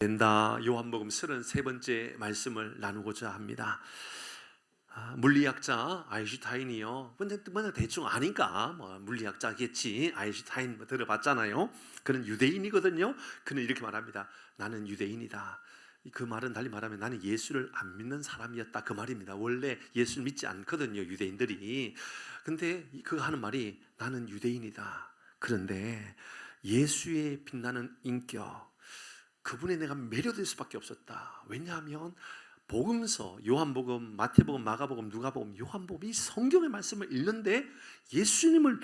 된다. 요한복음 33번째 말씀을 나누고자 합니다. 물리학자 아인슈타인이요. 근데 뭐 대충 아니까 뭐 물리학자겠지. 아인슈타인 뭐 들어봤잖아요. 그는 유대인이거든요. 그는 이렇게 말합니다. 나는 유대인이다. 그 말은 달리 말하면 나는 예수를 안 믿는 사람이었다 그 말입니다. 원래 예수를 믿지 않거든요, 유대인들이. 근데 그 하는 말이 나는 유대인이다. 그런데 예수의 빛나는 인격, 그분에 내가 매료될 수밖에 없었다. 왜냐하면 복음서, 요한복음, 마태복음, 마가복음, 누가복음, 요한복음 이 성경의 말씀을 읽는데 예수님을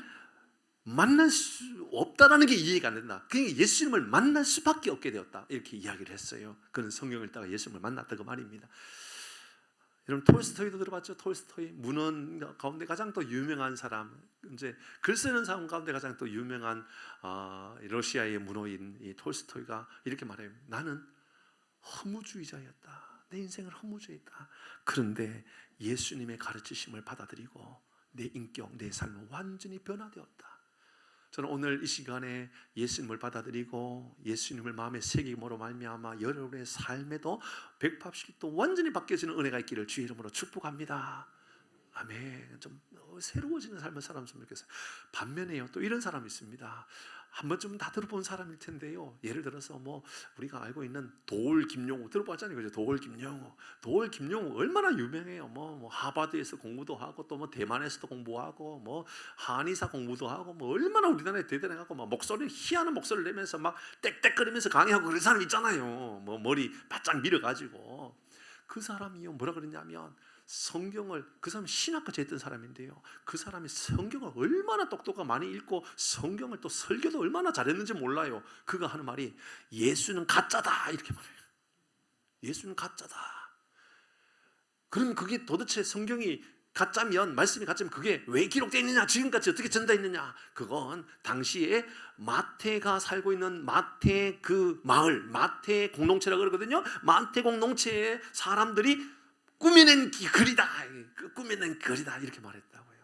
만날 수 없다라는 게 이해가 안 된다. 그러니까 예수님을 만날 수밖에 없게 되었다. 이렇게 이야기를 했어요. 그는 성경을 읽다가 예수님을 만났다 그 말입니다. 여러분 톨스토이도 들어봤죠? 톨스토이 문헌 가운데 가장 또 유명한 사람, 이제 글 쓰는 사람 가운데 가장 또 유명한 러시아의 문호인 이 톨스토이가 이렇게 말해요. 나는 허무주의자였다. 내 인생을 허무주의했다. 그런데 예수님의 가르치심을 받아들이고 내 인격, 내 삶은 완전히 변화되었다. 저는 오늘 이 시간에 예수님을 받아들이고 예수님을 마음에 새김으로 말미암아 여러분의 삶에도 180도 완전히 바뀌어지는 은혜가 있기를 주의 이름으로 축복합니다. 아멘. 좀 새로워지는 삶을 살았으면 좋겠어요. 반면에요, 또 이런 사람이 있습니다. 한 번쯤은 다 들어본 사람일 텐데요. 예를 들어서 뭐 우리가 알고 있는 도올 김용우 들어봤잖아요, 그죠? 도올 김용우 얼마나 유명해요. 뭐 하버드에서 공부도 하고 또 뭐 대만에서도 공부하고 뭐 한의사 공부도 하고 뭐 얼마나 우리나라에 대단해갖고 막 목소리 희한한 목소리를 내면서 막 떽떽거리면서 강의하고 그런 사람 있잖아요. 뭐 머리 바짝 밀어가지고 그 사람이요 뭐라 그랬냐면. 성경을, 그 사람은 신학과제 했던 사람인데요, 그 사람이 성경을 얼마나 똑똑하고 많이 읽고 성경을 또 설교도 얼마나 잘했는지 몰라요. 그가 하는 말이 예수는 가짜다 이렇게 말해요. 예수는 가짜다. 그럼 그게 도대체 성경이 가짜면, 말씀이 가짜면 그게 왜 기록되어 있느냐, 지금까지 어떻게 전달되어 있느냐. 그건 당시에 마태가 살고 있는 마태 그 마을, 마태 공동체라고 그러거든요. 마태 공동체의 사람들이 꾸며낸 글이다. 꾸며낸 글이다 이렇게 말했다고요.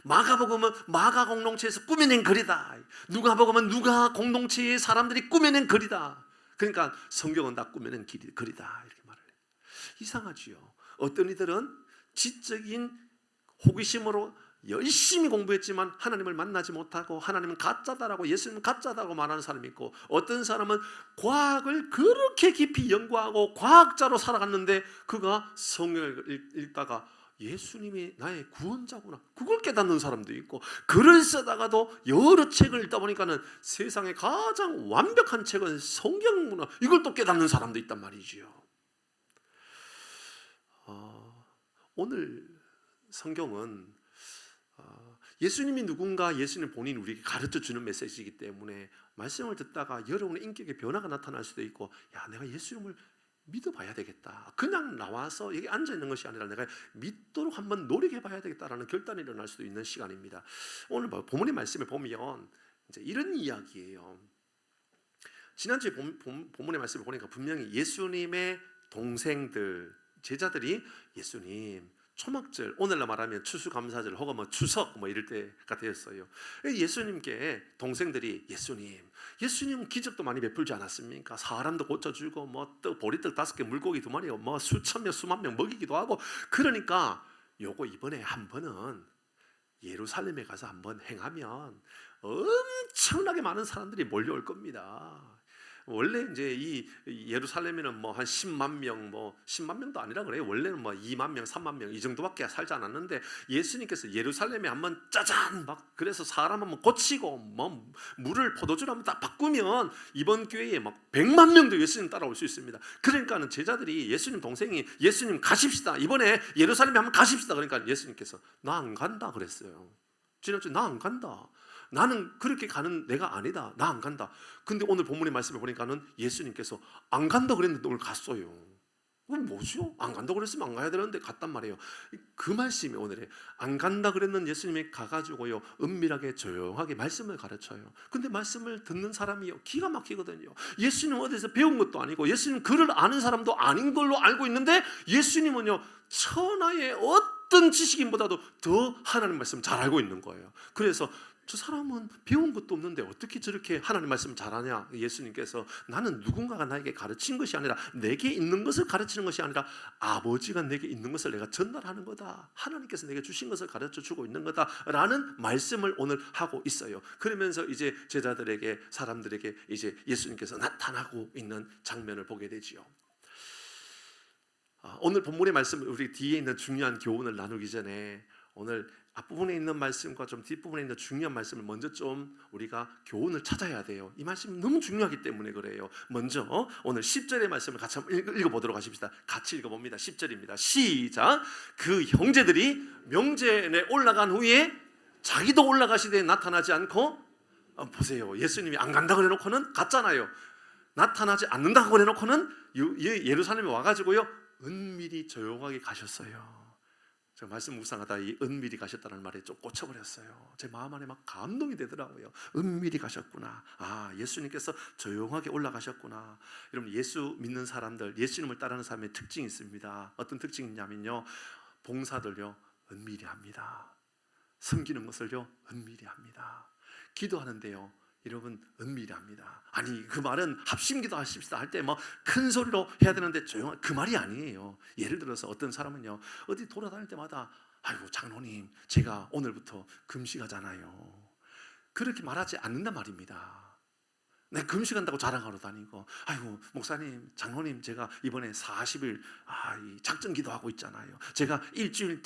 마가복음은 마가 공동체에서 꾸며낸 글이다. 누가복음은 누가 공동체의 사람들이 꾸며낸 글이다. 그러니까 성경은 다 꾸며낸 글이다 이렇게 말을 해요. 이상하지요. 어떤 이들은 지적인 호기심으로 열심히 공부했지만 하나님을 만나지 못하고 하나님은 가짜다라고, 예수님은 가짜다라고 말하는 사람이 있고, 어떤 사람은 과학을 그렇게 깊이 연구하고 과학자로 살아갔는데 그가 성경을 읽다가 예수님이 나의 구원자구나 그걸 깨닫는 사람도 있고, 글을 쓰다가도 여러 책을 읽다 보니까는 세상에 가장 완벽한 책은 성경구나 이걸 또 깨닫는 사람도 있단 말이지요. 오늘 성경은 예수님이 누군가, 예수님 본인이 우리에게 가르쳐주는 메시지이기 때문에 말씀을 듣다가 여러분의 인격의 변화가 나타날 수도 있고, 야 내가 예수님을 믿어봐야 되겠다, 그냥 나와서 여기 앉아있는 것이 아니라 내가 믿도록 한번 노력해봐야 되겠다라는 결단이 일어날 수도 있는 시간입니다. 오늘 본문의 말씀에 보면 이제 이런 이야기예요. 지난주에 본문의 말씀을 보니까 분명히 예수님의 동생들, 제자들이 예수님 초막절, 오늘날 말하면 추수감사절 혹은 뭐 추석 뭐 이럴 때가 되었어요. 예수님께 동생들이 예수님 기적도 많이 베풀지 않았습니까? 사람도 고쳐주고 뭐 보리떡 5개 물고기 2마리 뭐 수천 명 수만 명 먹이기도 하고, 그러니까 요거 이번에 한 번은 예루살렘에 가서 한번 행하면 엄청나게 많은 사람들이 몰려올 겁니다. 원래 이제 이 예루살렘에는 뭐 한 10만 명, 뭐 10만 명도 아니라 그래요. 원래는 뭐 2만 명, 3만 명 이 정도밖에 살지 않았는데, 예수님께서 예루살렘에 한번 짜잔 막 그래서 사람 한번 고치고 뭐 물을 포도주로 한번 딱 바꾸면 이번 기회에 막 100만 명도 예수님 따라올 수 있습니다. 그러니까는 제자들이 예수님 동생이 예수님 가십시다, 이번에 예루살렘에 한번 가십시다. 그러니까 예수님께서 나 안 간다 그랬어요. 지난주에 나 안 간다. 나는 그렇게 가는 내가 아니다. 나 안 간다. 근데 오늘 본문의 말씀을 보니까는 예수님께서 안 간다 그랬는데 오늘 갔어요. 뭐죠? 안 간다 그랬으면 안 가야 되는데 갔단 말이에요. 그 말씀이 오늘에 안 간다 그랬는 예수님이 가가지고요 은밀하게 조용하게 말씀을 가르쳐요. 근데 말씀을 듣는 사람이요 기가 막히거든요. 예수님 어디서 배운 것도 아니고 예수님 글을 아는 사람도 아닌 걸로 알고 있는데, 예수님은요 천하의 어떤 지식인보다도 더 하나님 말씀 잘 알고 있는 거예요. 그래서 저 사람은 배운 것도 없는데 어떻게 저렇게 하나님 말씀을 잘하냐. 예수님께서 나는 누군가가 나에게 가르친 것이 아니라 내게 있는 것을 가르치는 것이 아니라 아버지가 내게 있는 것을 내가 전달하는 거다. 하나님께서 내게 주신 것을 가르쳐 주고 있는 거다라는 말씀을 오늘 하고 있어요. 그러면서 이제 제자들에게, 사람들에게 이제 예수님께서 나타나고 있는 장면을 보게 되지요. 오늘 본문의 말씀, 우리 뒤에 있는 중요한 교훈을 나누기 전에 오늘 앞부분에 있는 말씀과 좀 뒷부분에 있는 중요한 말씀을 먼저 좀 우리가 교훈을 찾아야 돼요. 이 말씀이 너무 중요하기 때문에 그래요. 먼저 오늘 10절의 말씀을 같이 한번 읽어보도록 하십시다. 같이 읽어봅니다. 10절입니다. 시작. 그 형제들이 명제에 올라간 후에 자기도 올라가시되 나타나지 않고, 보세요. 예수님이 안 간다고 해놓고는 갔잖아요. 나타나지 않는다고 해놓고는 예루살렘에 와가지고요 은밀히 조용하게 가셨어요. 제가 말씀 묵상하다 이 은밀히 가셨다는 말에 좀 꽂혀버렸어요. 제 마음 안에 막 감동이 되더라고요. 은밀히 가셨구나. 예수님께서 조용하게 올라가셨구나. 여러분, 예수 믿는 사람들, 예수님을 따르는 사람의 특징이 있습니다. 어떤 특징이 있냐면요, 봉사들요 은밀히 합니다. 섬기는 것을요 은밀히 합니다. 기도하는데요 여러분 은밀히 합니다. 아니, 그 말은 합심기도 하십시다 할 때 뭐 큰 소리로 해야 되는데 조용한, 그 말이 아니에요. 예를 들어서 어떤 사람은요 어디 돌아다닐 때마다 아이고 장로님 제가 오늘부터 금식하잖아요, 그렇게 말하지 않는단 말입니다. 내가 금식한다고 자랑하러 다니고, 아이고 목사님, 장로님 제가 이번에 40일 이 작전 기도하고 있잖아요, 제가 일주일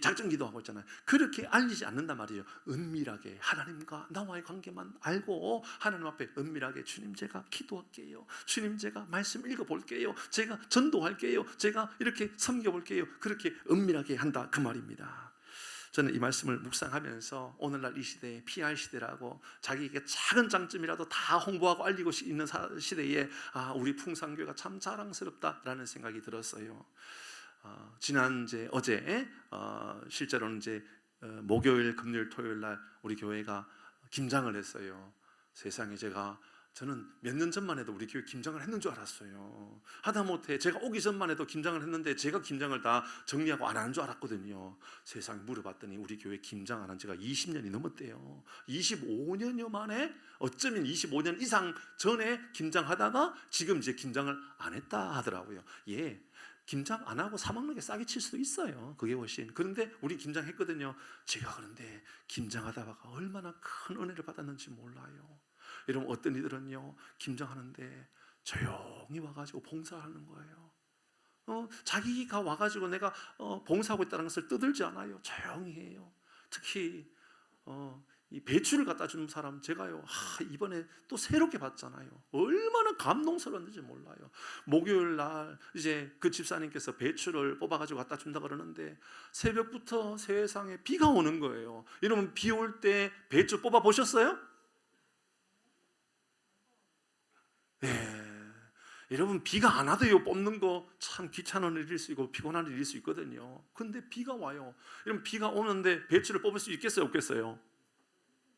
작전 기도하고 있잖아요. 그렇게 알리지 않는단 말이에요. 은밀하게 하나님과 나와의 관계만 알고 하나님 앞에 은밀하게, 주님 제가 기도할게요, 주님 제가 말씀 읽어볼게요, 제가 전도할게요, 제가 이렇게 섬겨볼게요. 그렇게 은밀하게 한다, 그 말입니다. 저는 이 말씀을 묵상하면서 오늘날 이 시대에 PR 시대라고 자기에게 작은 장점이라도 다 홍보하고 알리고 있는 시대에 우리 풍산교회가 참 자랑스럽다라는 생각이 들었어요. 지난 어제 실제로는 목요일, 금요일, 토요일 날 우리 교회가 김장을 했어요. 세상에, 저는 몇 년 전만 해도 우리 교회 김장을 했는 줄 알았어요. 하다못해 제가 오기 전만 해도 김장을 했는데 제가 김장을 다 정리하고 안 하는 줄 알았거든요. 세상 물어봤더니 우리 교회 김장 안 한 지가 20년이 넘었대요. 25년여 만에, 어쩌면 25년 이상 전에 김장하다가 지금 김장을 안 했다 하더라고요. 김장 안 하고 사 먹는 게 싸게 칠 수도 있어요. 그게 훨씬. 그런데 우리 김장했거든요. 제가 그런데 김장하다가 얼마나 큰 은혜를 받았는지 몰라요. 여러분, 어떤 이들은요 김장하는데 조용히 와가지고 봉사하는 거예요. 자기가 와가지고 내가 봉사하고 있다는 것을 떠들지 않아요. 조용히 해요. 특히 이 배추를 갖다 주는 사람, 제가요 이번에 또 새롭게 봤잖아요. 얼마나 감동스러웠는지 몰라요. 목요일 날 그 집사님께서 배추를 뽑아가지고 갖다 준다 그러는데 새벽부터 세상에 비가 오는 거예요. 여러분, 비 올 때 배추 뽑아 보셨어요? 네. 여러분, 비가 안 와도요 뽑는 거 참 귀찮은 일일 수 있고 피곤한 일일 수 있거든요. 근데 비가 와요. 여러분, 비가 오는데 배추를 뽑을 수 있겠어요, 없겠어요?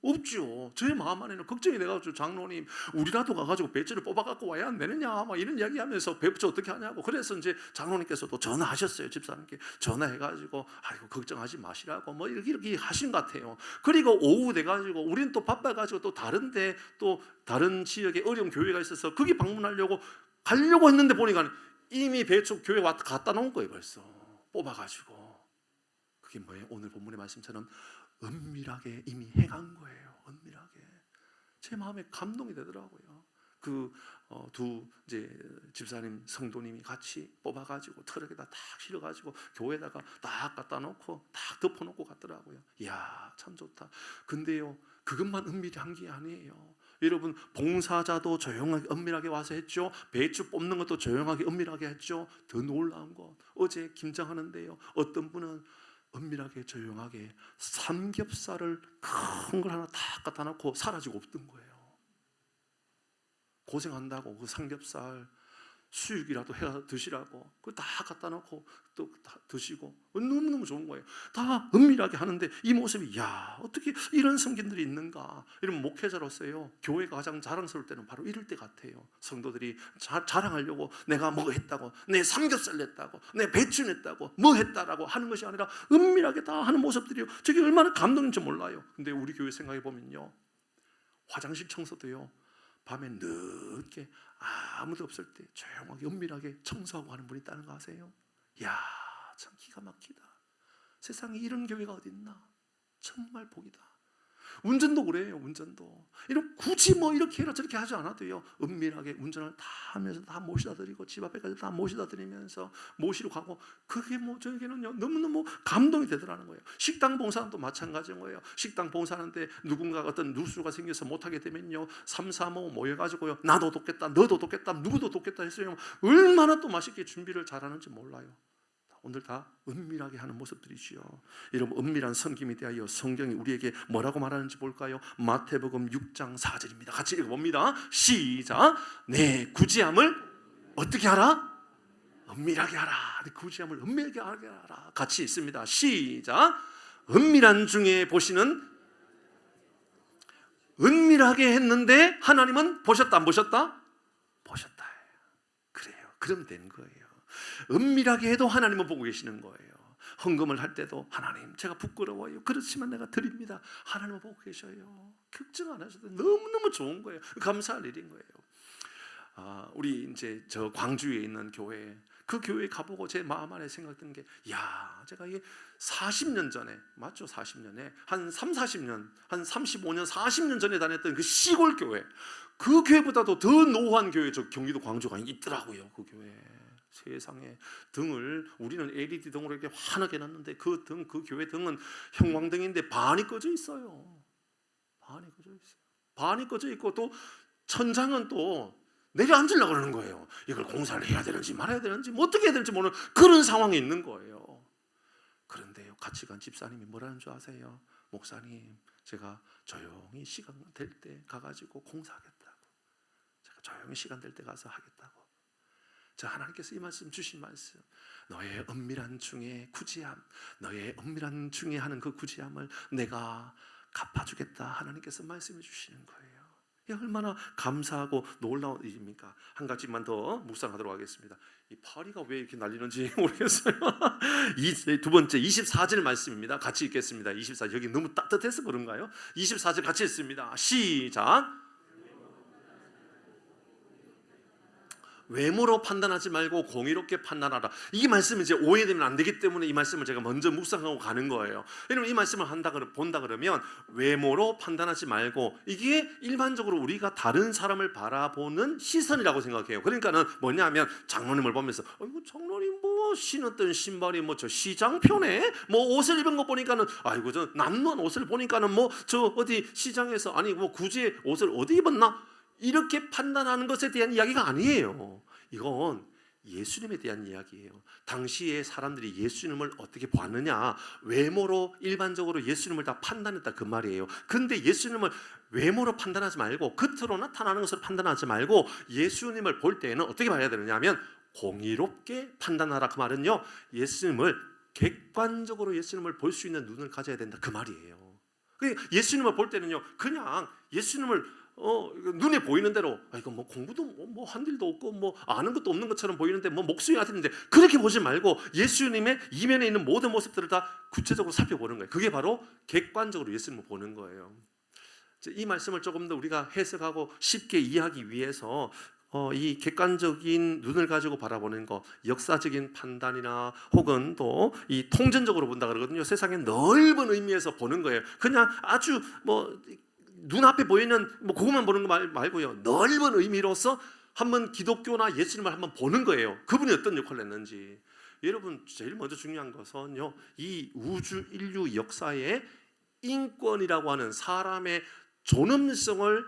없죠. 저의 마음 안에는 걱정이 돼가지고, 장로님 우리라도 가가지고 배추를 뽑아갖고 와야 안 되느냐 막 이런 이야기하면서 배추 어떻게 하냐고. 그래서 장로님께서도 전화하셨어요. 집사님께 전화해가지고 아이고 걱정하지 마시라고 뭐 이렇게 하신 것 같아요. 그리고 오후 돼가지고 우리는 또 바빠가지고 또 다른데, 또 다른 지역에 어려운 교회가 있어서 거기 방문하려고 가려고 했는데 보니까 이미 배추 교회 갖다 놓은 거예요. 벌써 뽑아가지고. 그게 뭐예요? 오늘 본문의 말씀처럼 은밀하게 이미 행한 거예요. 은밀하게. 제 마음에 감동이 되더라고요. 두 집사님, 성도님이 같이 뽑아가지고 트럭에다 탁 실어가지고 교회에다가 딱 갖다 놓고 딱 덮어놓고 갔더라고요. 이야, 참 좋다. 근데요, 그것만 은밀히 한 게 아니에요. 여러분, 봉사자도 조용하게 은밀하게 와서 했죠. 배추 뽑는 것도 조용하게 은밀하게 했죠. 더 놀라운 것, 어제 김장하는데요, 어떤 분은 은밀하게 조용하게 삼겹살을 큰 걸 하나 탁 갖다 놓고 사라지고 없던 거예요. 고생한다고 그 삼겹살 수육이라도 해 드시라고 그거 다 갖다 놓고 또 다 드시고 너무너무 좋은 거예요. 다 은밀하게 하는데 이 모습이 야 어떻게 이런 성gin들이 있는가. 이런 목회자로서요 교회가 가장 자랑스러울 때는 바로 이럴 때 같아요. 성도들이 자랑하려고 내가 뭐 했다고, 내 삼겹살 냈다고, 내 배추 냈다고, 뭐 했다라고 하는 것이 아니라 은밀하게 다 하는 모습들이요. 저게 얼마나 감동인지 몰라요. 근데 우리 교회 생각해 보면요, 화장실 청소도요 밤에 늦게 아무도 없을 때 조용하게 은밀하게 청소하고 하는 분이 있다는 거 아세요? 이야 참 기가 막히다. 세상에 이런 교회가 어디 있나. 정말 복이다. 운전도 그래요. 운전도 이런 굳이 뭐 이렇게 해라 저렇게 하지 않아도요 은밀하게 운전을 다 하면서 다 모시다 드리고 집 앞에까지 다 모시다 드리면서 모시러 가고 그게 뭐 저에게는요 너무너무 감동이 되더라는 거예요. 식당 봉사도 마찬가지인 거예요. 식당 봉사하는데 누군가 어떤 누수가 생겨서 못하게 되면요 3, 4, 5 모여가지고요 나도 돕겠다 너도 돕겠다 누구도 돕겠다 했어요. 얼마나 또 맛있게 준비를 잘하는지 몰라요. 오늘 다 은밀하게 하는 모습들이지요. 이런 은밀한 섬김에 대하여 성경이 우리에게 뭐라고 말하는지 볼까요? 마태복음 6장 4절입니다. 같이 읽어봅니다. 시작. 내 구제함을 어떻게 하라? 은밀하게 하라. 내 구제함을 은밀하게 하라. 같이 있습니다. 시작. 은밀한 중에 보시는, 은밀하게 했는데 하나님은 보셨다 안 보셨다? 보셨다. 그래요. 그러면 되는 거예요. 은밀하게 해도 하나님은 보고 계시는 거예요. 헌금을 할 때도 하나님 제가 부끄러워요. 그렇지만 내가 드립니다. 하나님은 보고 계셔요. 걱정 안 하셔도 너무너무 좋은 거예요. 감사할 일인 거예요. 우리 이제 저 광주에 있는 교회, 그 교회 가보고 제 마음 안에 생각드는 게, 야, 제가 이게 40년 전에, 맞죠? 40년에 한 3, 40년, 한 35년, 40년 전에 다녔던 그 시골 교회, 그 교회보다도 더 노후한 교회, 저 경기도 광주가 있더라고요. 그 교회. 세상에 등을 우리는 LED 등으로 이렇게 환하게 놨는데 그 등, 그 교회 등은 형광등인데 반이 꺼져 있어요. 반이 꺼져 있어요. 반이 꺼져 있고 또 천장은 또 내려앉으려고 그러는 거예요. 이걸 공사를 해야 되는지 말아야 되는지 뭐 어떻게 해야 되는지 모르는 그런 상황에 있는 거예요. 그런데요 같이 간 집사님이 뭐라는 줄 아세요? 목사님 제가 조용히 시간 될 때 가가지고 공사하겠다고. 제가 조용히 시간 될 때 가서 하겠다고. 자, 하나님께서 이 말씀 주신 말씀, 너의 은밀한 중에 구제함, 너의 은밀한 중에 하는 그 구제함을 내가 갚아주겠다. 하나님께서 말씀해 주시는 거예요. 이게 얼마나 감사하고 놀라운 일입니까? 한 가지만 더 묵상하도록 하겠습니다. 이 파리가 왜 이렇게 날리는지 모르겠어요. 두 번째 24절 말씀입니다. 같이 읽겠습니다. 24절, 여기 너무 따뜻해서 그런가요? 24절 같이 읽습니다. 시작. 외모로 판단하지 말고 공의롭게 판단하라. 이 말씀이 이제 오해되면 안 되기 때문에 이 말씀을 제가 먼저 묵상하고 가는 거예요. 왜냐면 이 말씀을 본다 그러면 외모로 판단하지 말고, 이게 일반적으로 우리가 다른 사람을 바라보는 시선이라고 생각해요. 그러니까는 뭐냐면 장로님을 보면서 아이고 장로님 뭐 신었던 신발이 뭐 저 시장표네, 뭐 옷을 입은 거 보니까는 아이고 저 남는 옷을 보니까는 뭐 저 어디 시장에서 아니 뭐 굳이 옷을 어디 입었나, 이렇게 판단하는 것에 대한 이야기가 아니에요. 이건 예수님에 대한 이야기예요. 당시에 사람들이 예수님을 어떻게 봤느냐, 외모로 일반적으로 예수님을 다 판단했다 그 말이에요. 근데 예수님을 외모로 판단하지 말고, 겉으로 나타나는 것으로 판단하지 말고 예수님을 볼 때에는 어떻게 봐야 되느냐 하면 공의롭게 판단하라. 그 말은요, 예수님을 객관적으로 예수님을 볼 수 있는 눈을 가져야 된다 그 말이에요. 예수님을 볼 때는요, 그냥 예수님을 눈에 보이는 대로 이거 뭐 공부도 뭐 한 일도 없고 뭐 아는 것도 없는 것처럼 보이는데 뭐 목숨이 아픈데, 그렇게 보지 말고 예수님의 이면에 있는 모든 모습들을 다 구체적으로 살펴보는 거예요. 그게 바로 객관적으로 예수님을 보는 거예요. 이 말씀을 조금 더 우리가 해석하고 쉽게 이해하기 위해서 이 객관적인 눈을 가지고 바라보는 것, 역사적인 판단이나 혹은 또 이 통전적으로 본다 그러거든요. 세상의 넓은 의미에서 보는 거예요. 그냥 아주 뭐 눈앞에 보이는 뭐 그것만 보는 거 말고요, 넓은 의미로서 한번 기독교나 예수님을 한번 보는 거예요. 그분이 어떤 역할을 했는지. 여러분 제일 먼저 중요한 것은요, 이 우주 인류 역사의 인권이라고 하는 사람의 존엄성을,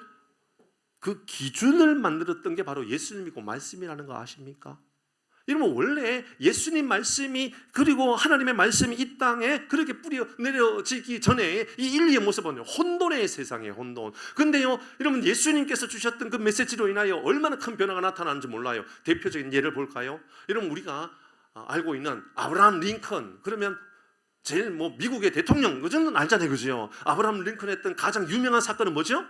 그 기준을 만들었던 게 바로 예수님이고 말씀이라는 거 아십니까? 이러면 원래 예수님 말씀이 그리고 하나님의 말씀이 이 땅에 그렇게 뿌려 내려지기 전에 이 인류의 모습은 혼돈의 세상이에요. 혼돈. 근데요, 여러분 예수님께서 주셨던 그 메시지로 인하여 얼마나 큰 변화가 나타나는지 몰라요. 대표적인 예를 볼까요? 여러분 우리가 알고 있는 아브라함 링컨, 그러면 제일 미국의 대통령 그 정도는 알잖아요, 그죠? 아브라함 링컨 했던 가장 유명한 사건은 뭐죠?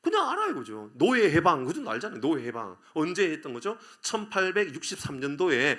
그냥 알아요, 그죠? 노예 해방, 그 정도 알잖아요. 노예 해방 언제 했던 거죠? 1863년도에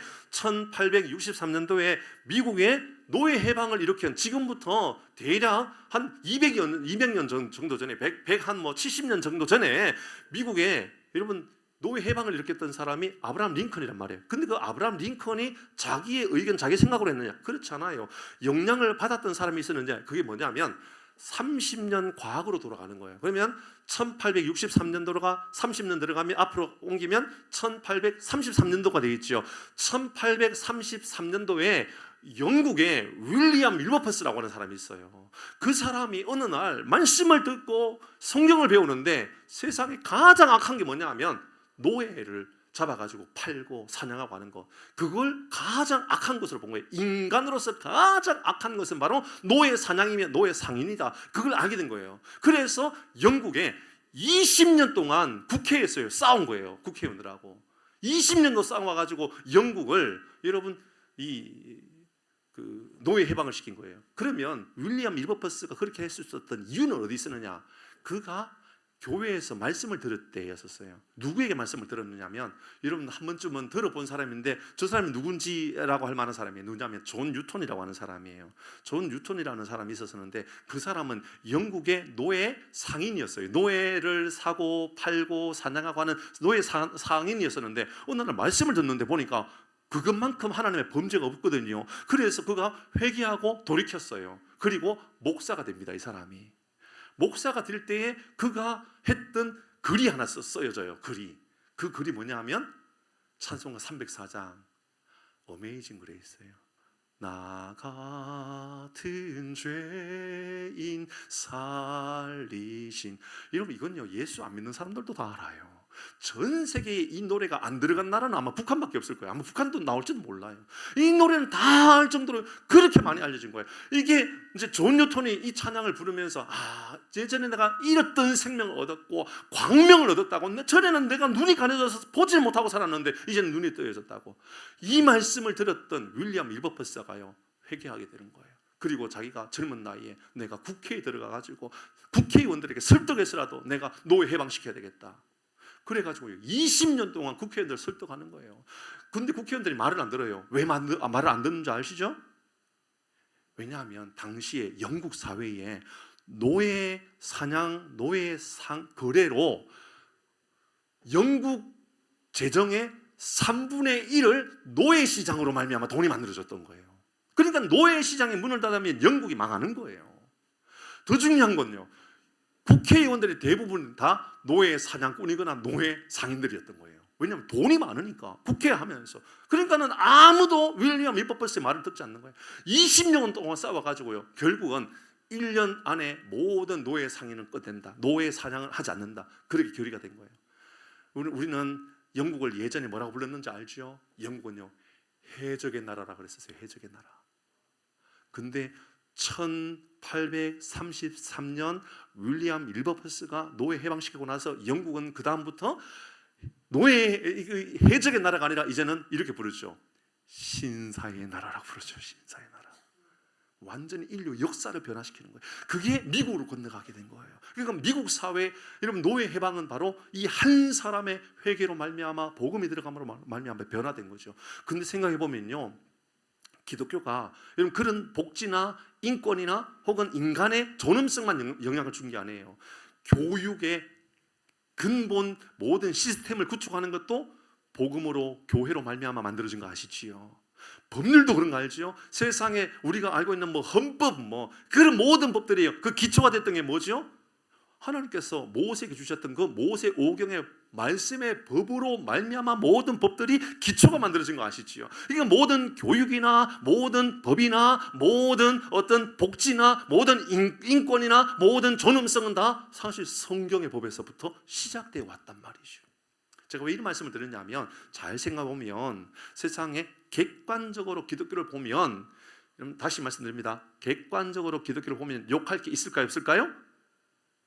미국의 노예 해방을 일으킨, 지금부터 대략 한 200년 정도 전에 70년 정도 전에 미국에 여러분 노예 해방을 일으켰던 사람이 아브라함 링컨이란 말이에요. 근데 그 아브라함 링컨이 자기의 의견, 자기 생각으로 했느냐? 그렇지 않아요. 영향을 받았던 사람이 있었는데 그게 뭐냐면 30년 과거로 돌아가는 거예요. 그러면 1863년도가 30년 들어가면 앞으로 옮기면 1833년도가 되겠죠. 1833년도에 영국의 윌리엄 밀버퍼스라고 하는 사람이 있어요. 그 사람이 어느 날 말씀을 듣고 성경을 배우는데 세상에 가장 악한 게 뭐냐 하면 노예를 잡아가지고 팔고 사냥하고 하는 거, 그걸 가장 악한 것으로 본 거예요. 인간으로서 가장 악한 것은 바로 노예 사냥이면 노예 상인이다. 그걸 알게 된 거예요. 그래서 영국에 20년 동안 국회에서 싸운 거예요. 국회의원들하고 20년도 싸워가지고 영국을 여러분 그 노예 해방을 시킨 거예요. 그러면 윌리엄 밀버퍼스가 그렇게 할 수 있었던 이유는 어디 있었느냐? 그가 교회에서 말씀을 들을 때였었어요. 누구에게 말씀을 들었느냐면, 여러분 한 번쯤은 들어본 사람인데 저 사람이 누군지라고 할 만한 사람이에요. 누구냐면 존 뉴턴이라고 하는 사람이에요. 존 뉴턴이라는 사람이 있었는데 그 사람은 영국의 노예 상인이었어요. 노예를 사고 팔고 사냥하고 하는 노예 상인이었었는데 어느 날 말씀을 듣는데 보니까 그것만큼 하나님의 범죄가 없거든요. 그래서 그가 회개하고 돌이켰어요. 그리고 목사가 됩니다. 이 사람이 목사가 될 때에 그가 했던 글이 하나 쓰여져요. 그 글이 뭐냐 하면 찬송가 304장 어메이징 그레이스예요. 나 같은 죄인 살리신. 여러분 이건요 예수 안 믿는 사람들도 다 알아요. 전 세계에 이 노래가 안 들어간 나라는 아마 북한밖에 없을 거예요. 아마 북한도 나올지도 몰라요. 이 노래는 다 알 정도로 그렇게 많이 알려진 거예요. 이게 이제 존 뉴턴이 이 찬양을 부르면서 예전에 내가 잃었던 생명을 얻었고 광명을 얻었다고, 전에는 내가 눈이 가려져서 보지 못하고 살았는데 이제는 눈이 떠져졌다고. 이 말씀을 들었던 윌리엄 밀버퍼스가요 회개하게 되는 거예요. 그리고 자기가 젊은 나이에 내가 국회에 들어가가지고 국회의원들에게 설득해서라도 내가 노예 해방시켜야 되겠다. 그래가지고 20년 동안 국회의원들 설득하는 거예요. 근데 국회의원들이 말을 안 들어요. 왜 말을 안 듣는 줄 아시죠? 왜냐하면 당시에 영국 사회에 노예 사냥, 노예 거래로 영국 재정의 3분의 1을 노예 시장으로 말미암아 돈이 만들어졌던 거예요. 그러니까 노예 시장이 문을 닫으면 영국이 망하는 거예요. 더 중요한 건요, 국회의원들이 대부분 다 노예 사냥꾼이거나 노예 상인들이었던 거예요. 왜냐하면 돈이 많으니까 국회 하면서. 그러니까는 아무도 윌리엄 밀버퍼스의 말을 듣지 않는 거예요. 20년 동안 싸워가지고요 결국은 1년 안에 모든 노예 상인은 끝낸다. 노예 사냥을 하지 않는다. 그렇게 결의가 된 거예요. 우리는 영국을 예전에 뭐라고 불렀는지 알죠? 영국은요 해적의 나라라 그랬었어요. 해적의 나라. 근데 1833년 윌리엄 밀버퍼스가 노예 해방시키고 나서 영국은 그 다음부터 해적의 나라가 아니라 이제는 이렇게 부르죠. 신사의 나라라고 부르죠. 신사의 나라. 완전히 인류 역사를 변화시키는 거예요. 그게 미국으로 건너가게 된 거예요. 그러니까 미국 사회, 여러분 노예 해방은 바로 이 한 사람의 회개로 말미암아 복음이 들어감으로 말미암아 변화된 거죠. 근데 생각해 보면요, 기독교가 여러분 그런 복지나 인권이나 혹은 인간의 존엄성만 영향을 준 게 아니에요. 교육의 근본 모든 시스템을 구축하는 것도 복음으로 교회로 말미암아 만들어진 거 아시지요? 법률도 그런 거 알지요? 세상에 우리가 알고 있는 헌법 그런 모든 법들이에요. 그 기초가 됐던 게 뭐죠? 하나님께서 모세에게 주셨던 그 모세 오경의 말씀의 법으로 말미암아 모든 법들이 기초가 만들어진 거 아시지요? 그러니까 모든 교육이나 모든 법이나 모든 어떤 복지나 모든 인권이나 모든 존엄성은 다 사실 성경의 법에서부터 시작되어 왔단 말이죠. 제가 왜 이런 말씀을 드렸냐면 잘 생각해보면 세상에 객관적으로 기독교를 보면, 다시 말씀드립니다. 객관적으로 기독교를 보면 욕할 게 있을까요? 없을까요?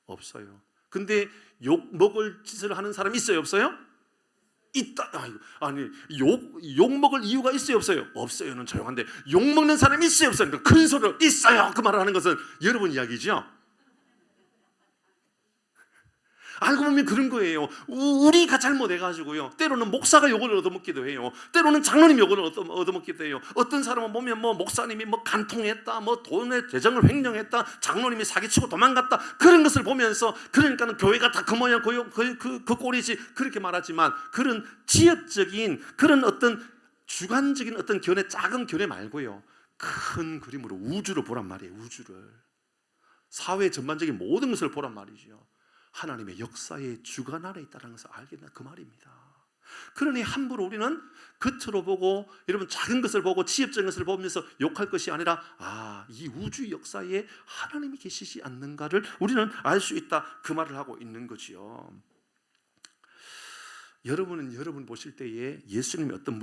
없어요. 근데 욕 먹을 짓을 하는 사람이 있어요? 없어요? 있다. 아니 욕 먹을 이유가 있어요? 없어요? 없어요는 조용한데 욕 먹는 사람이 있어요? 없어요? 그러니까 큰 소리로 있어요. 그 말을 하는 것은 여러분 이야기죠. 알고 보면 그런 거예요. 우리가 잘못해가지고요, 때로는 목사가 욕을 얻어먹기도 해요. 때로는 장로님 욕을 얻어먹기도 해요. 어떤 사람은 보면 목사님이 간통했다, 돈의 재정을 횡령했다, 장로님이 사기치고 도망갔다, 그런 것을 보면서 그러니까는 교회가 다 그 모양 그 꼴이지 그렇게 말하지만, 그런 지엽적인 그런 어떤 주관적인 어떤 견해, 작은 견해 말고요, 큰 그림으로 우주를 보란 말이에요. 우주를, 사회 전반적인 모든 것을 보란 말이죠. 하나님의 역사의 주관 아래 있다는 것을 알게 된다, 그 말입니다. 그러니 함부로 우리는 겉으로 보고, 여러분 작은 것을 보고 지엽적인 것을 보면서 욕할 것이 아니라, 이 우주 역사에 하나님이 계시지 않는가를 우리는 알 수 있다, 그 말을 하고 있는 거지요. 여러분은 여러분 보실 때에 예수님이 어떤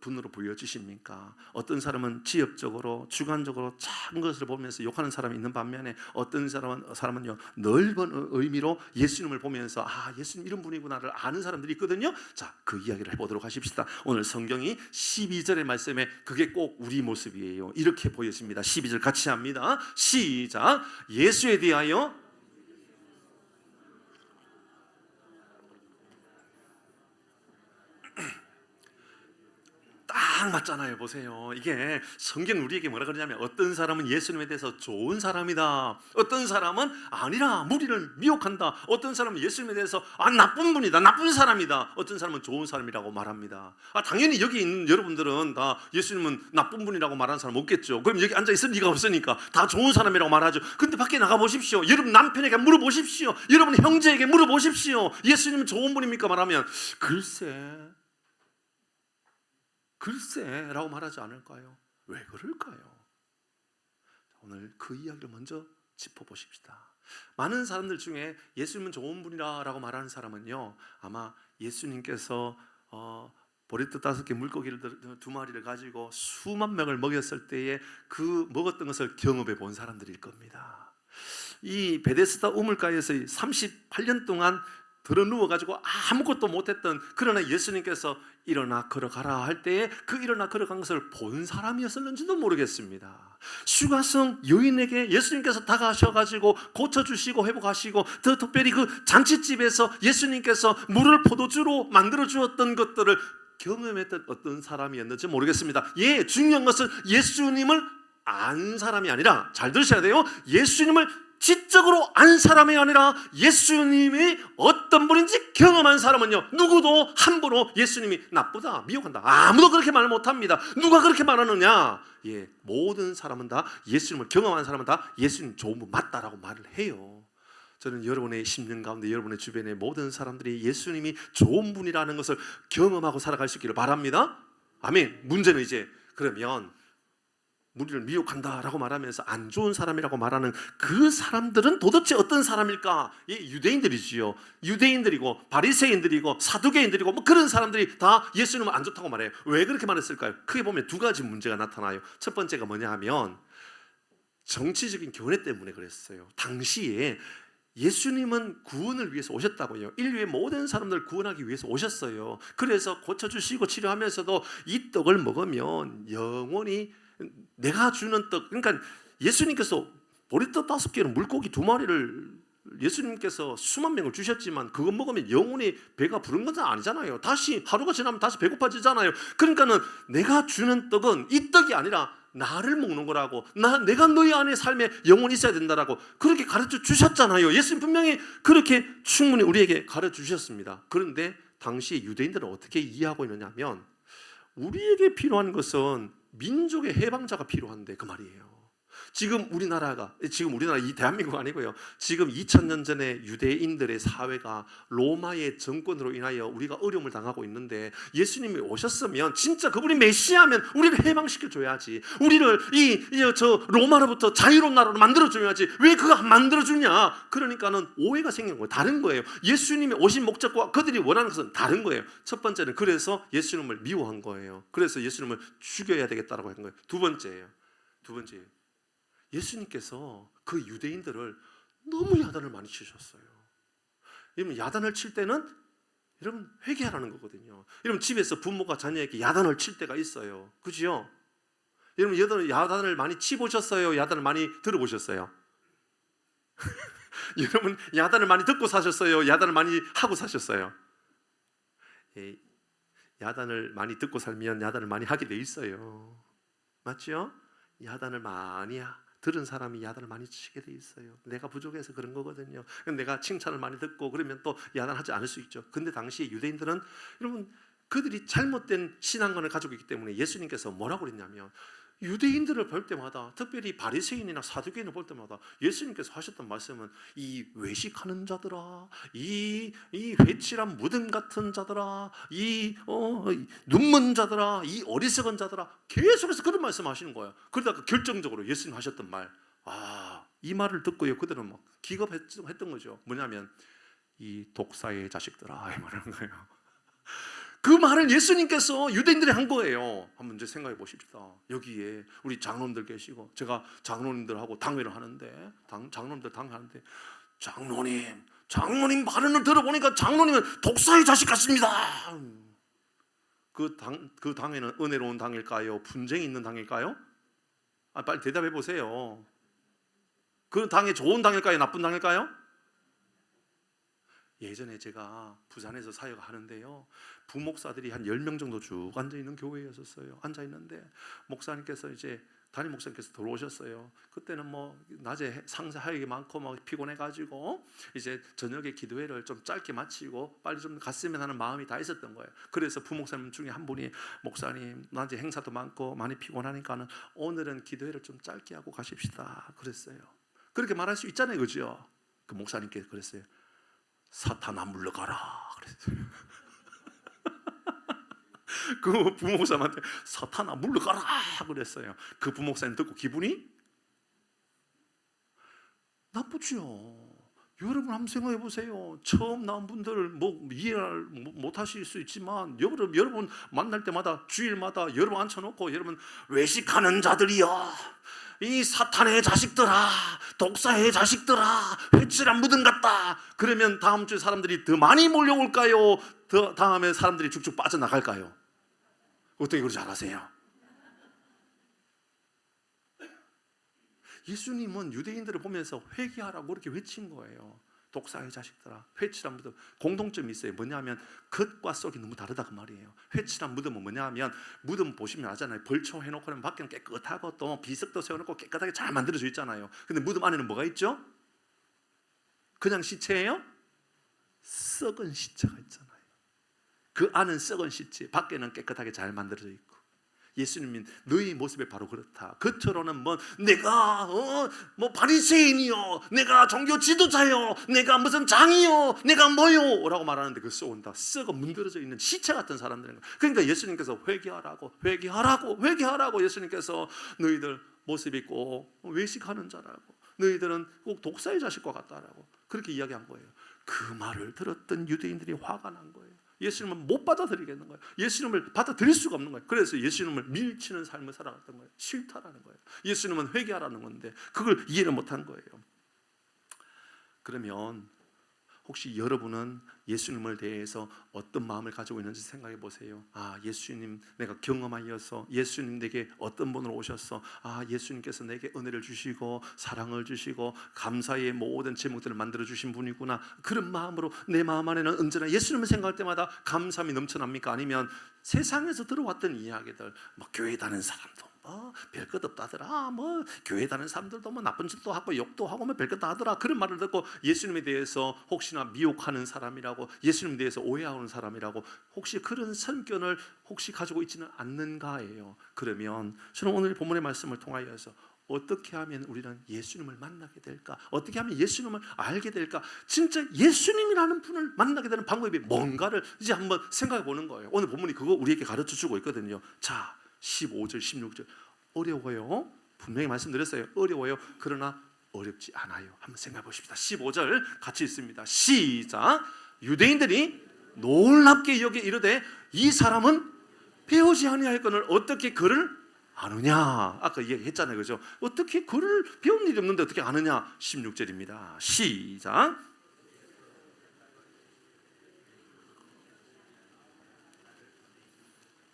분으로 보여지십니까? 어떤 사람은 지엽적으로 주관적으로 작은 것을 보면서 욕하는 사람이 있는 반면에, 어떤 사람은요 넓은 의미로 예수님을 보면서 예수님 이런 분이구나를 아는 사람들이 있거든요. 자, 그 이야기를 해보도록 하십시다. 오늘 성경이 12절의 말씀에 그게 꼭 우리 모습이에요. 이렇게 보여집니다. 12절 같이 합니다. 시작. 예수에 대하여 딱 맞잖아요. 보세요. 이게 성경 우리에게 뭐라 그러냐면, 어떤 사람은 예수님에 대해서 좋은 사람이다, 어떤 사람은 아니라 무리를 미혹한다, 어떤 사람은 예수님에 대해서 나쁜 분이다, 나쁜 사람이다, 어떤 사람은 좋은 사람이라고 말합니다. 당연히 여기 있는 여러분들은 다 예수님은 나쁜 분이라고 말하는 사람 없겠죠. 그럼 여기 앉아있을 리가 없으니까 다 좋은 사람이라고 말하죠. 근데 밖에 나가보십시오. 여러분 남편에게 물어보십시오. 여러분 형제에게 물어보십시오. 예수님은 좋은 분입니까? 말하면 글쎄라고 말하지 않을까요? 왜 그럴까요? 오늘 그 이야기를 먼저 짚어보십시다. 많은 사람들 중에 예수님은 좋은 분이라고 말하는 사람은요, 아마 예수님께서 보리떡 5개 물고기를 2마리를 가지고 수만 명을 먹였을 때에 그 먹었던 것을 경험해 본 사람들일 겁니다. 이 베데스다 우물가에서 38년 동안 들어 누워가지고 아무것도 못했던, 그러나 예수님께서 일어나 걸어가라 할 때에 그 일어나 걸어간 것을 본 사람이었을는지도 모르겠습니다. 수가성 여인에게 예수님께서 다가가셔가지고 고쳐주시고 회복하시고, 더 특별히 그 잔치집에서 예수님께서 물을 포도주로 만들어 주었던 것들을 경험했던 어떤 사람이었는지 모르겠습니다. 중요한 것은 예수님을 안 사람이 아니라, 잘 들으셔야 돼요, 예수님을 지적으로 안 사람이 아니라 예수님이 어떤 분인지 경험한 사람은요, 누구도 함부로 예수님이 나쁘다, 미혹한다, 아무도 그렇게 말 못합니다. 누가 그렇게 말하느냐? 모든 사람은 다, 예수님을 경험한 사람은 다 예수님 좋은 분 맞다라고 말을 해요. 저는 여러분의 심령 가운데, 여러분의 주변의 모든 사람들이 예수님이 좋은 분이라는 것을 경험하고 살아갈 수 있기를 바랍니다. 아멘. 문제는 이제, 그러면 무리를 미혹한다라고 말하면서 안 좋은 사람이라고 말하는 그 사람들은 도대체 어떤 사람일까? 유대인들이지요. 유대인들이고 바리새인들이고 사두개인들이고 그런 사람들이 다 예수님은 안 좋다고 말해요. 왜 그렇게 말했을까요? 크게 보면 2가지 문제가 나타나요. 첫 번째가 뭐냐 하면 정치적인 견해 때문에 그랬어요. 당시에 예수님은 구원을 위해서 오셨다고요. 인류의 모든 사람들을 구원하기 위해서 오셨어요. 그래서 고쳐주시고 치료하면서도 이 떡을 먹으면 영원히 내가 주는 떡, 그러니까 예수님께서 보리떡 5개는 물고기 2마리를 예수님께서 수만 명을 주셨지만, 그거 먹으면 영원히 배가 부른 건 아니잖아요. 다시 하루가 지나면 다시 배고파지잖아요. 그러니까는 내가 주는 떡은 이 떡이 아니라 나를 먹는 거라고, 내가 너희 안에 삶에 영원히 있어야 된다라고 그렇게 가르쳐 주셨잖아요. 예수님 분명히 그렇게 충분히 우리에게 가르쳐 주셨습니다. 그런데 당시 유대인들은 어떻게 이해하고 있느냐면, 우리에게 필요한 것은 민족의 해방자가 필요한데 그 말이에요. 지금 우리나라 이 대한민국 아니고요. 지금 2000년 전에 유대인들의 사회가 로마의 정권으로 인하여 우리가 어려움을 당하고 있는데 예수님이 오셨으면 진짜 그분이 메시아면 우리를 해방시켜 줘야지. 우리를 저 로마로부터 자유로운 나라로 만들어 줘야지. 왜 그거 안 만들어 주냐? 그러니까는 오해가 생긴 거예요. 다른 거예요. 예수님이 오신 목적과 그들이 원하는 것은 다른 거예요. 첫 번째는 그래서 예수님을 미워한 거예요. 그래서 예수님을 죽여야 되겠다라고 한 거예요. 두 번째예요. 예수님께서 그 유대인들을 너무 야단을 많이 치셨어요. 여러분, 야단을 칠 때는 여러분 회개하라는 거거든요. 여러분, 집에서 부모가 자녀에게 야단을 칠 때가 있어요. 그죠? 여러분, 야단을 많이 치보셨어요? 야단을 많이 들어보셨어요? 여러분, 야단을 많이 듣고 사셨어요? 야단을 많이 하고 사셨어요? 야단을 많이 듣고 살면 야단을 많이 하게 돼 있어요. 맞죠? 야단을 많이 들은 사람이 야단을 많이 치게 돼 있어요. 내가 부족해서 그런 거거든요. 내가 칭찬을 많이 듣고 그러면 또 야단하지 않을 수 있죠. 근데 당시 유대인들은 여러분 그들이 잘못된 신앙관을 가지고 있기 때문에 예수님께서 뭐라고 그랬냐면 유대인들을 볼 때마다, 특별히 바리새인이나 사두개인을 볼 때마다 예수님께서 하셨던 말씀은 이 외식하는 자들아, 이 회칠한 무덤 같은 자들아, 이 눈먼 자들아, 이 어리석은 자들아, 계속해서 그런 말씀하시는 거예요. 그러다가 결정적으로 예수님 하셨던 말, 이 말을 듣고요 그들은 막 기겁했던 거죠. 뭐냐면 이 독사의 자식들아, 이 말하는 거예요. 그 말을 예수님께서 유대인들이 한 거예요. 한번 이제 생각해 보십시다. 여기에 우리 장로님들 계시고, 제가 장로님들하고 당회를 하는데, 장로님들 당회하는데, 장로님 발언을 들어보니까 장로님은 독사의 자식 같습니다. 그 당회는 은혜로운 당일까요? 분쟁이 있는 당일까요? 빨리 대답해 보세요. 그 당회 좋은 당일까요? 나쁜 당일까요? 예전에 제가 부산에서 사역을 하는데요, 부목사들이 한 10명 정도 쭉 앉아있는 교회였었어요. 앉아있는데 목사님께서 담임 목사님께서 들어오셨어요. 그때는 뭐 낮에 상사하기 많고 막 피곤해가지고 이제 저녁에 기도회를 좀 짧게 마치고 빨리 좀 갔으면 하는 마음이 다 있었던 거예요. 그래서 부목사님 중에 한 분이, 목사님 낮에 행사도 많고 많이 피곤하니까는 오늘은 기도회를 좀 짧게 하고 가십시다 그랬어요. 그렇게 말할 수 있잖아요, 그죠? 그 목사님께서 그랬어요. 사탄아 물러가라 그랬어요. 그 부목사님한테 사탄아 물러가라 그랬어요. 그 부목사님 듣고 기분이 나쁘죠. 여러분 한번 생각해 보세요. 처음 나온 분들 뭐 이해를 못 하실 수 있지만 여러분 만날 때마다 주일마다 여러분 앉혀놓고 여러분 외식하는 자들이여, 이 사탄의 자식들아, 독사의 자식들아, 회칠한 무덤 같다. 그러면 다음 주에 사람들이 더 많이 몰려올까요? 더 다음에 사람들이 쭉쭉 빠져나갈까요? 어떻게 그렇게 잘하세요? 예수님은 유대인들을 보면서 회개하라고 그렇게 외친 거예요. 독사의 자식들아, 회칠한 무덤. 공통점이 있어요. 뭐냐면 겉과 속이 너무 다르다 그 말이에요. 회칠한 무덤은 뭐냐면, 무덤 보시면 아잖아요. 벌초 해놓고 밖에는 깨끗하고 또 비석도 세워놓고 깨끗하게 잘 만들어져 있잖아요. 근데 무덤 안에는 뭐가 있죠? 그냥 시체예요? 썩은 시체가 있잖아요. 그 안은 썩은 시체, 밖에는 깨끗하게 잘 만들어져 있고. 예수님은 너희 모습이 바로 그렇다. 겉으로는 내가 뭐 바리새인이요, 내가 종교 지도자요, 내가 무슨 장이요, 내가 뭐요 라고 말하는데 그 속은 다 썩어 문드러져 있는 시체 같은 사람들인 거예요. 그러니까 예수님께서 회개하라고 예수님께서 너희들 모습이 꼭 외식하는 자라고, 너희들은 꼭 독사의 자식과 같다라고 그렇게 이야기한 거예요. 그 말을 들었던 유대인들이 화가 난 거예요. 예수님을 못 받아들이겠는 거예요. 예수님을 받아들일 수가 없는 거예요. 그래서 예수님을 밀치는 삶을 살아갔던 거예요. 싫다라는 거예요. 예수님은 회개하라는 건데 그걸 이해를 못한 거예요. 그러면 혹시 여러분은 예수님을 대해서 어떤 마음을 가지고 있는지 생각해 보세요. 예수님 내가 경험하여서 예수님 내게 어떤 분으로 오셔서 예수님께서 내게 은혜를 주시고 사랑을 주시고 감사의 모든 제목들을 만들어 주신 분이구나. 그런 마음으로 내 마음 안에는 언제나 예수님을 생각할 때마다 감사함이 넘쳐납니까? 아니면 세상에서 들어왔던 이야기들, 교회 다니는 사람도 별것 없다더라, 교회 다니는 사람들도 나쁜 짓도 하고 욕도 하고 별것 다 하더라, 그런 말을 듣고 예수님에 대해서 혹시나 미혹하는 사람이라고, 예수님에 대해서 오해하는 사람이라고 혹시 그런 선견을 혹시 가지고 있지는 않는가예요. 그러면 저는 오늘 본문의 말씀을 통하여서 어떻게 하면 우리는 예수님을 만나게 될까? 어떻게 하면 예수님을 알게 될까? 진짜 예수님이라는 분을 만나게 되는 방법이 뭔가를 이제 한번 생각해 보는 거예요. 오늘 본문이 그거 우리에게 가르쳐 주고 있거든요. 자, 15절, 16절. 어려워요. 분명히 말씀드렸어요. 어려워요. 그러나 어렵지 않아요. 한번 생각해 보십시다. 15절 같이 읽습니다. 시작. 유대인들이 놀랍게 여기 이르되 이 사람은 배우지 아니하였거늘 어떻게 그를 아느냐? 아까 얘기했잖아요, 그죠? 어떻게 글을 배운 일이 없는데 어떻게 아느냐? 16절입니다. 시작.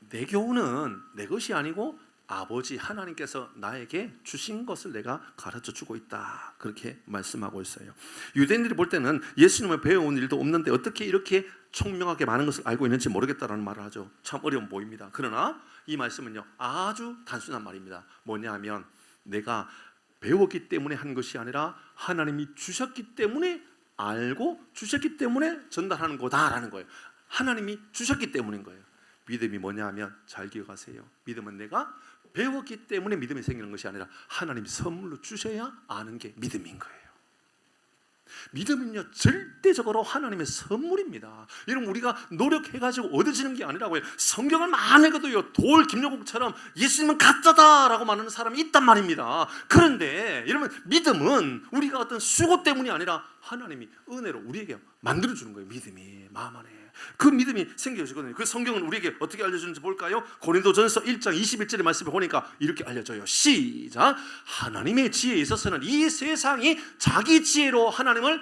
내 교훈은 내 것이 아니고 아버지 하나님께서 나에게 주신 것을 내가 가르쳐주고 있다. 그렇게 말씀하고 있어요. 유대인들이 볼 때는 예수님을 배워온 일도 없는데 어떻게 이렇게 총명하게 많은 것을 알고 있는지 모르겠다라는 말을 하죠. 참 어려워 보입니다. 그러나 이 말씀은요, 아주 단순한 말입니다. 뭐냐면 내가 배웠기 때문에 한 것이 아니라 하나님이 주셨기 때문에 알고 주셨기 때문에 전달하는 거다라는 거예요. 하나님이 주셨기 때문인 거예요. 믿음이 뭐냐 하면 잘 기억하세요. 믿음은 내가 배웠기 때문에 믿음이 생기는 것이 아니라 하나님이 선물로 주셔야 아는 게 믿음인 거예요. 믿음은요 절대적으로 하나님의 선물입니다. 여러분 우리가 노력해가지고 얻어지는 게 아니라고요. 성경을 많이 읽어도요 돌 김용국처럼 예수님은 가짜다라고 말하는 사람이 있단 말입니다. 그런데 여러분 믿음은 우리가 어떤 수고 때문이 아니라 하나님이 은혜로 우리에게 만들어주는 거예요. 믿음이 마음 안에 그 믿음이 생겨지거든요. 그 성경은 우리에게 어떻게 알려주는지 볼까요? 고린도전서 1장 21절의 말씀을 보니까 이렇게 알려줘요. 시작. 하나님의 지혜에 있어서는 이 세상이 자기 지혜로 하나님을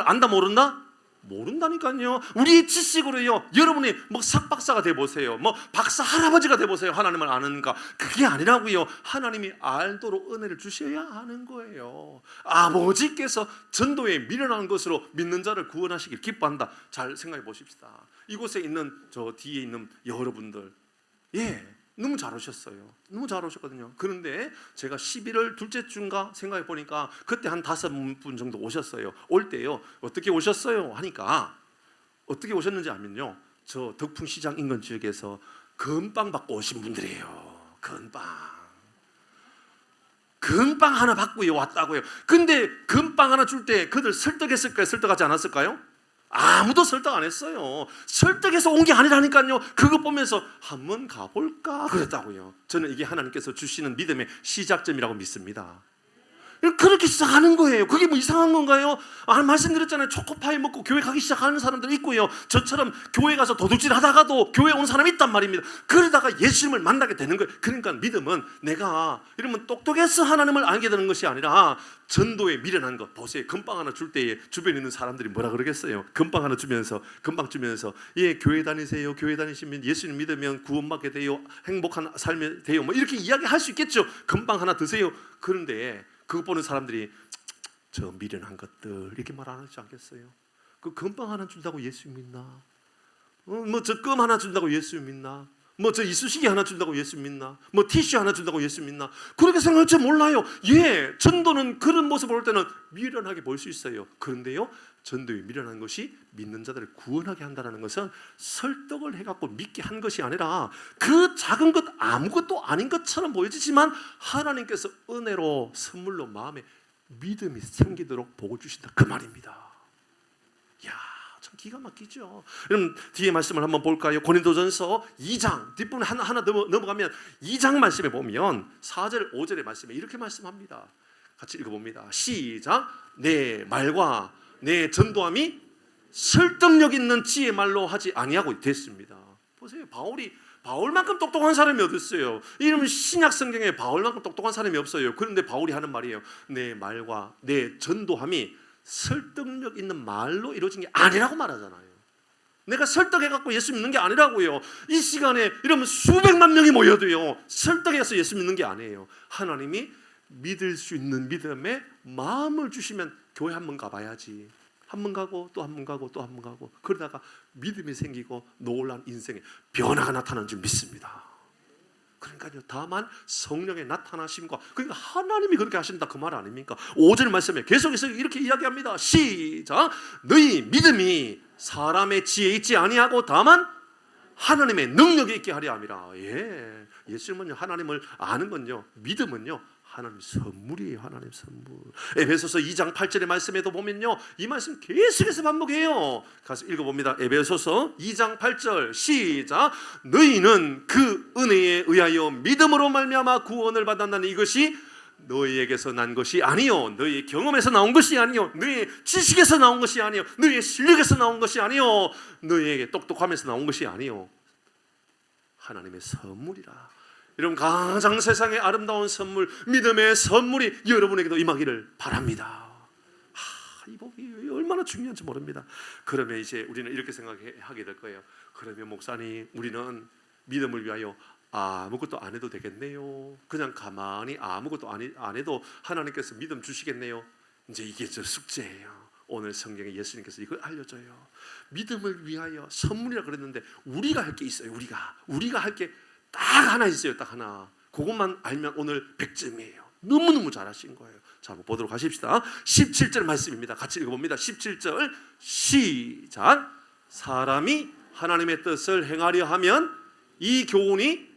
안다 모른다? 모른다니까요. 우리의 지식으로요 여러분이 뭐 석박사가 돼보세요, 뭐 박사 할아버지가 돼보세요. 하나님을 아는가? 그게 아니라고요. 하나님이 알도록 은혜를 주셔야 하는 거예요. 아버지께서 전도에 미련한 것으로 믿는 자를 구원하시길 기뻐한다. 잘 생각해 보십시다. 이곳에 있는 저 뒤에 있는 여러분들, 너무 잘 오셨어요. 너무 잘 오셨거든요. 그런데 제가 11월 둘째 주인가 생각해 보니까 그때 한 5분 정도 오셨어요. 올 때요 어떻게 오셨어요 하니까 어떻게 오셨는지 아면요, 저 덕풍시장 인근 지역에서 건빵 받고 오신 분들이에요. 건빵 하나 받고 왔다고요. 근데 건빵 하나 줄 때 그들 설득했을까요? 설득하지 않았을까요? 아무도 설득 안 했어요. 설득해서 온 게 아니라니까요. 그거 보면서 한번 가볼까 그랬다고요. 저는 이게 하나님께서 주시는 믿음의 시작점이라고 믿습니다. 그렇게 시작하는 거예요. 그게 뭐 이상한 건가요? 말씀드렸잖아요. 초코파이 먹고 교회 가기 시작하는 사람들 있고요, 저처럼 교회 가서 도둑질 하다가도 교회 온 사람이 있단 말입니다. 그러다가 예수님을 만나게 되는 거예요. 그러니까 믿음은 내가 이러면 똑똑해서 하나님을 알게 되는 것이 아니라 전도에 미련한 것. 보세요. 금빵 하나 줄 때에 주변에 있는 사람들이 뭐라 그러겠어요? 금빵 하나 주면서 교회 다니세요. 교회 다니시면 예수님 믿으면 구원받게 돼요. 행복한 삶이 돼요. 뭐 이렇게 이야기할 수 있겠죠. 금빵 하나 드세요. 그런데 그거 보는 사람들이 저 미련한 것들 이렇게 말 안 하지 않겠어요? 그 금빵 하나 준다고 예수 믿나? 뭐 저 껌 하나 준다고 예수 믿나? 뭐 저 이쑤시개 하나 준다고 예수 믿나? 뭐 티슈 하나 준다고 예수 믿나? 그렇게 생각할 줄 몰라요. 전도는 그런 모습을 볼 때는 미련하게 보일 수 있어요. 그런데요 전도에 미련한 것이 믿는 자들을 구원하게 한다는 것은 설득을 해갖고 믿게 한 것이 아니라 그 작은 것 아무것도 아닌 것처럼 보여지지만 하나님께서 은혜로 선물로 마음에 믿음이 생기도록 복을 주신다, 그 말입니다. 이야, 참 기가 막히죠. 그럼 뒤에 말씀을 한번 볼까요? 고린도전서 2장 뒷부분 하나 넘어가면 2장 말씀에 보면 4절 5절의 말씀에 이렇게 말씀합니다. 같이 읽어봅니다. 시작. 내 말과 내 전도함이 설득력 있는 지혜 말로 하지 아니하고 됐습니다. 보세요. 바울만큼 똑똑한 사람이 어디 있어요? 이러면 신약 성경에 바울만큼 똑똑한 사람이 없어요. 그런데 바울이 하는 말이에요. 내 말과 내 전도함이 설득력 있는 말로 이루어진 게 아니라고 말하잖아요. 내가 설득해갖고 예수 믿는 게 아니라고요. 이 시간에 이러면 수백만 명이 모여도요 설득해서 예수 믿는 게 아니에요. 하나님이 믿을 수 있는 믿음에 마음을 주시면 교회 한번 가봐야지. 한 번 가고 또 한 번 가고 또 한 번 가고 그러다가 믿음이 생기고 놀라운 인생의 변화가 나타나는 줄 믿습니다. 그러니까요, 다만 성령의 나타나심과, 그러니까 하나님이 그렇게 하신다 그 말 아닙니까? 5절 말씀에 계속해서 이렇게 이야기합니다. 시작. 너희 믿음이 사람의 지혜에 있지 아니하고 다만 하나님의 능력이 있게 하려 함이라. 예수님은요, 하나님을 아는 건요, 믿음은요, 하나님 선물이에요. 하나님 선물. 에베소서 2장 8절의 말씀에도 보면요, 이 말씀 계속해서 반복해요. 가서 읽어봅니다. 에베소서 2장 8절 시작. 너희는 그 은혜에 의하여 믿음으로 말미암아 구원을 받았나니 이것이 너희에게서 난 것이 아니요, 너희의 경험에서 나온 것이 아니요, 너희의 지식에서 나온 것이 아니요, 너희의 실력에서 나온 것이 아니요, 너희에게 똑똑함에서 나온 것이 아니요, 하나님의 선물이라. 여러분, 가장 세상의 아름다운 선물, 믿음의 선물이 여러분에게도 임하기를 바랍니다. 이 복이 얼마나 중요한지 모릅니다. 그러면 이제 우리는 이렇게 생각하게 될 거예요. 그러면 목사님, 우리는 믿음을 위하여 아무것도 안 해도 되겠네요. 그냥 가만히 아무것도 안 해도 하나님께서 믿음 주시겠네요. 이제 이게 저 숙제예요. 오늘 성경에 예수님께서 이걸 알려줘요. 믿음을 위하여 선물이라 그랬는데 우리가 할 게 있어요. 우리가 할 게 딱 하나 있어요. 딱 하나. 그것만 알면 오늘 100점이에요. 너무너무 잘하신 거예요. 자, 한번 보도록 하십시다. 17절 말씀입니다. 같이 읽어봅니다. 17절 시작. 사람이 하나님의 뜻을 행하려 하면 이 교훈이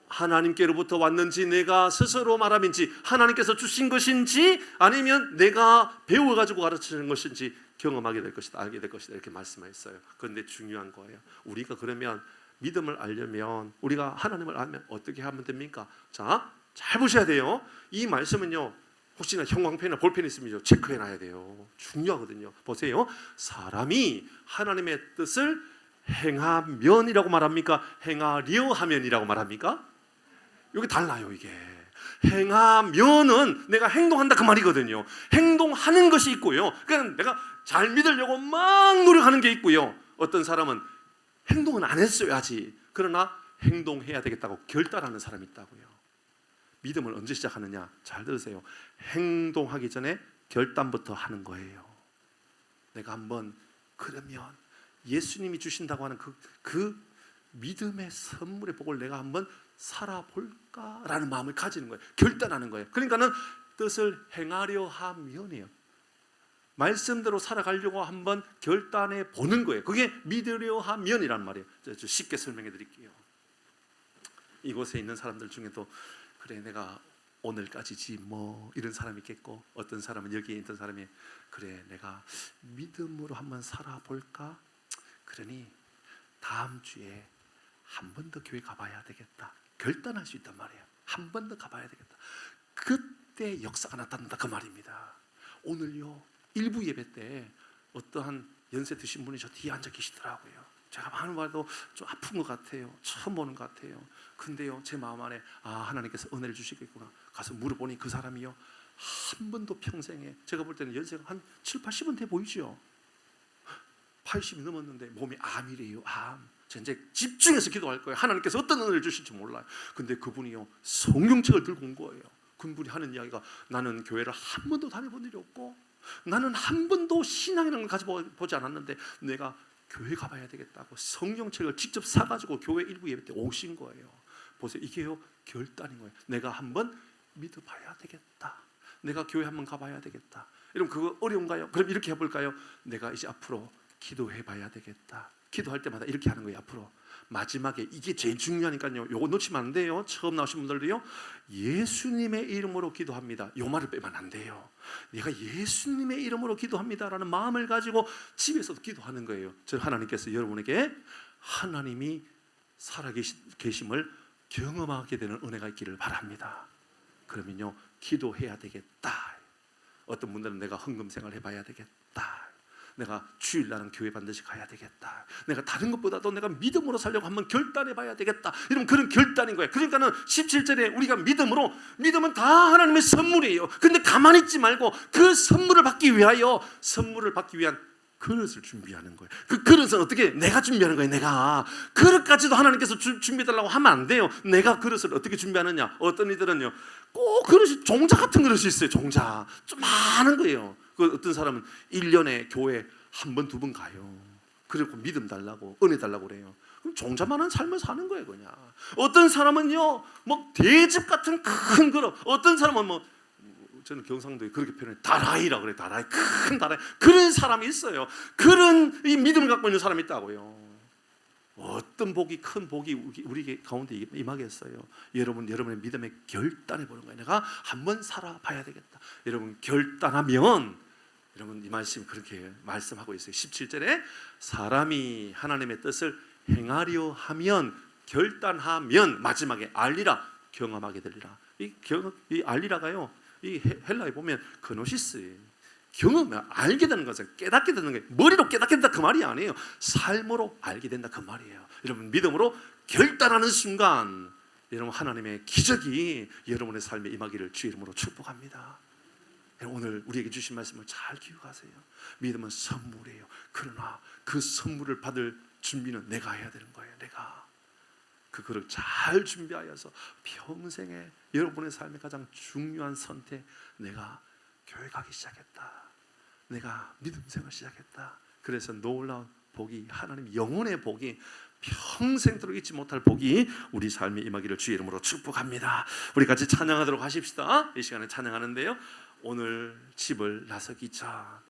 하나님께로부터 왔는지 내가 스스로 말함인지 하나님께서 주신 것인지 아니면 내가 배워가지고 가르치는 것인지 경험하게 될 것이다, 알게 될 것이다, 이렇게 말씀하셨어요. 그런데 중요한 거예요. 우리가 그러면 믿음을 알려면, 우리가 하나님을 알면 어떻게 하면 됩니까? 자, 잘 보셔야 돼요. 이 말씀은요, 혹시나 형광펜이나 볼펜 있으면 체크해놔야 돼요. 중요하거든요. 보세요. 사람이 하나님의 뜻을 행하면이라고 말합니까? 행하려 하면이라고 말합니까? 여기 달라요. 이게 행하면은 내가 행동한다 그 말이거든요. 행동하는 것이 있고요, 그냥 내가 잘 믿으려고 막 노력하는 게 있고요, 어떤 사람은 행동은 안 했어요 아직. 그러나 행동해야 되겠다고 결단하는 사람이 있다고요. 믿음을 언제 시작하느냐? 잘 들으세요. 행동하기 전에 결단부터 하는 거예요. 내가 한번 그러면 예수님이 주신다고 하는 그 믿음의 선물의 복을 내가 한번 살아볼까라는 마음을 가지는 거예요. 결단하는 거예요. 그러니까는 뜻을 행하려 하면이에요. 말씀대로 살아가려고 한번 결단해 보는 거예요. 그게 믿으려 하면이란 말이에요. 쉽게 설명해 드릴게요. 이곳에 있는 사람들 중에도 그래, 내가 오늘까지지 뭐 이런 사람이 있겠고, 어떤 사람은 여기에 있던 사람이 그래, 내가 믿음으로 한번 살아볼까? 그러니 다음 주에 한 번 더 교회 가봐야 되겠다, 결단할 수 있단 말이에요. 한 번 더 가봐야 되겠다. 그때 역사가 나타난다 그 말입니다. 오늘요, 일부 예배 때 어떠한 연세 드신 분이 저 뒤에 앉아 계시더라고요. 제가 하는 말도 좀 아픈 것 같아요. 처음 보는 것 같아요. 근데요, 제 마음 안에 하나님께서 은혜를 주시겠구나. 가서 물어보니 그 사람이요, 한 번도 평생에, 제가 볼 때는 연세가 한 7, 80은 돼 보이죠. 80이 넘었는데 몸이 암이래요. 암. 이제 집중해서 기도할 거예요. 하나님께서 어떤 은혜를 주실지 몰라요. 근데 그분이요, 성경책을 들고 온 거예요. 그분이 하는 이야기가, 나는 교회를 한 번도 다녀본 일이 없고, 나는 한 번도 신앙이라는 걸 가져보지 않았는데 내가 교회 가봐야 되겠다고 성경책을 직접 사가지고 교회 일부 예배 때 오신 거예요. 보세요. 이게요, 결단인 거예요. 내가 한번 믿어봐야 되겠다. 내가 교회 한번 가봐야 되겠다. 여러분, 그거 어려운가요? 그럼 이렇게 해볼까요? 내가 이제 앞으로 기도해봐야 되겠다. 기도할 때마다 이렇게 하는 거예요. 앞으로 마지막에 이게 제일 중요하니까요, 요거 놓치면 안 돼요. 처음 나오신 분들도요, 예수님의 이름으로 기도합니다, 요 말을 빼면 안 돼요. 내가 예수님의 이름으로 기도합니다라는 마음을 가지고 집에서도 기도하는 거예요. 저 하나님께서 여러분에게 하나님이 살아계심을 경험하게 되는 은혜가 있기를 바랍니다. 그러면요, 기도해야 되겠다. 어떤 분들은 내가 헌금생활 해봐야 되겠다. 내가 주일날은 교회 반드시 가야 되겠다. 내가 다른 것보다도 내가 믿음으로 살려고 한번 결단해봐야 되겠다. 이런 그런 결단인 거예요. 그러니까는 17절에 우리가 믿음은 다 하나님의 선물이에요. 근데 가만히 있지 말고 그 선물을 받기 위한 그릇을 준비하는 거예요. 그 그릇은 어떻게 내가 준비하는 거예요. 내가 그릇까지도 하나님께서 준비해달라고 하면 안 돼요. 내가 그릇을 어떻게 준비하느냐. 어떤 이들은요, 꼭 그릇이 종자 같은 그릇이 있어요. 종자 좀 많은 거예요. 그 어떤 사람은 1년에 교회 한 번, 두 번 가요. 그리고 믿음 달라고, 은혜 달라고 그래요. 그럼 종자만한 삶을 사는 거예요, 그냥. 어떤 사람은요, 뭐 대접 같은 큰 그릇. 어떤 사람은 뭐, 저는 경상도에 그렇게 표현해요. 다라이라 그래요. 다라이, 큰 다라이. 그런 사람이 있어요. 그런 이 믿음을 갖고 있는 사람이 있다고요. 어떤 복이, 큰 복이 우리 가운데 임하겠어요. 여러분의 믿음의 결단해 보는 거예요. 내가 한번 살아봐야 되겠다. 여러분 결단하면, 여러분 이 말씀 그렇게 말씀하고 있어요. 17절에 사람이 하나님의 뜻을 행하려 하면, 결단하면 마지막에 알리라, 경험하게 되리라. 이 알리라가요, 이 헬라에 보면 그노시스예요. 경험을 알게 되는 것은 깨닫게 되는 거예요. 머리로 깨닫게 된다 그 말이 아니에요. 삶으로 알게 된다 그 말이에요. 여러분 믿음으로 결단하는 순간, 여러분 하나님의 기적이 여러분의 삶에 임하기를 주의 이름으로 축복합니다. 오늘 우리에게 주신 말씀을 잘 기억하세요. 믿음은 선물이에요. 그러나 그 선물을 받을 준비는 내가 해야 되는 거예요. 내가 그거를 잘 준비하여서 평생에 여러분의 삶의 가장 중요한 선택, 내가 교회 가기 시작했다, 내가 믿음 생활 시작했다. 그래서 놀라운 복이, 하나님 영혼의 복이, 평생도록 잊지 못할 복이 우리 삶에 임하기를 주의 이름으로 축복합니다. 우리 같이 찬양하도록 하십시다. 이 시간에 찬양하는데요, 오늘 집을 나서기 전